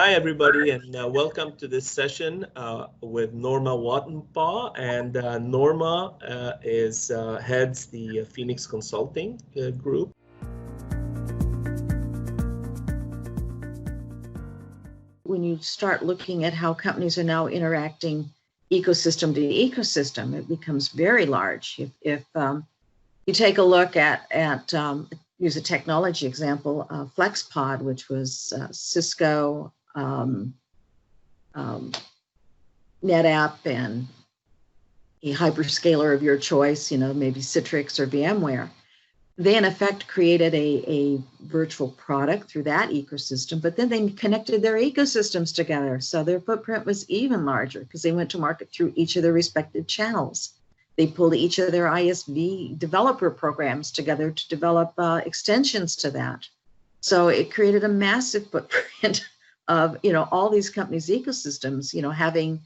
Hi, everybody, and welcome to this session with Norma Watenpaugh. And Norma heads the Phoenix Consulting Group. When you start looking at how companies are now interacting ecosystem to ecosystem, it becomes very large. If you take a look at use a technology example, FlexPod, which was Cisco, NetApp, and a hyperscaler of your choice, maybe Citrix or VMware. They, in effect, created a virtual product through that ecosystem, but then they connected their ecosystems together. So their footprint was even larger because they went to market through each of their respective channels. They pulled each of their ISV developer programs together to develop extensions to that. So it created a massive footprint of, all these companies' ecosystems, having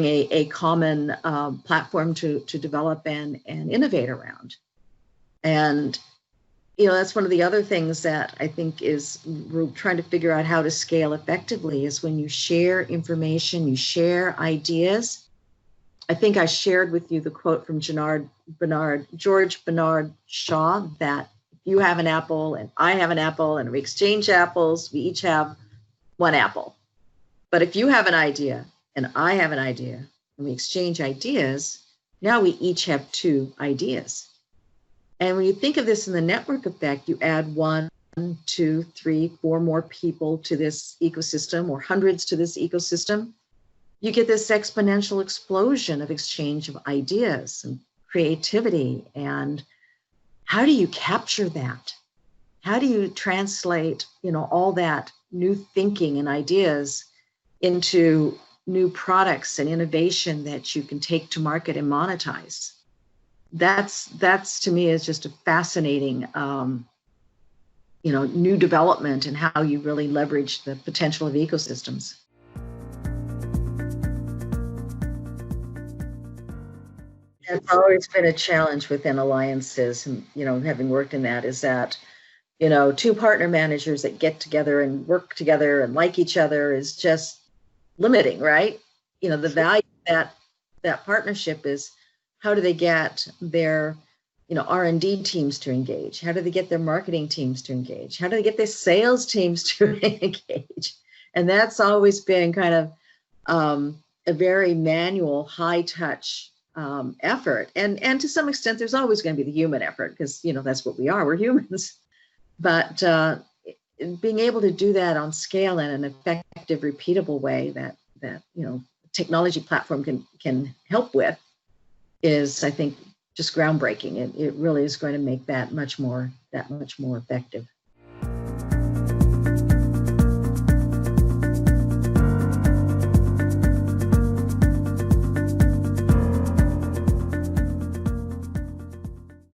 a common platform to develop and innovate around. And, that's one of the other things that I think is we're trying to figure out how to scale effectively is when you share information, you share ideas. I think I shared with you the quote from George Bernard Shaw that if you have an apple and I have an apple and we exchange apples, we each have one apple. But if you have an idea and I have an idea and we exchange ideas, now we each have two ideas. And when you think of this in the network effect, you add 1, 2, 3, 4 more people to this ecosystem or hundreds to this ecosystem. You get this exponential explosion of exchange of ideas and creativity. And how do you capture that? How do you translate, all that new thinking and ideas into new products and innovation that you can take to market and monetize? That's to me is just a fascinating, new development and how you really leverage the potential of ecosystems. It's always been a challenge within alliances, and having worked in that, is that two partner managers that get together and work together and like each other is just limiting, right? The value of that partnership is how do they get their R&D teams to engage? How do they get their marketing teams to engage? How do they get their sales teams to engage? And that's always been kind of a very manual, high touch effort. And to some extent, there's always going to be the human effort because, that's what we are. We're humans. But being able to do that on scale in an effective, repeatable way that technology platform can help with is, I think, just groundbreaking. It really is going to make that much more effective.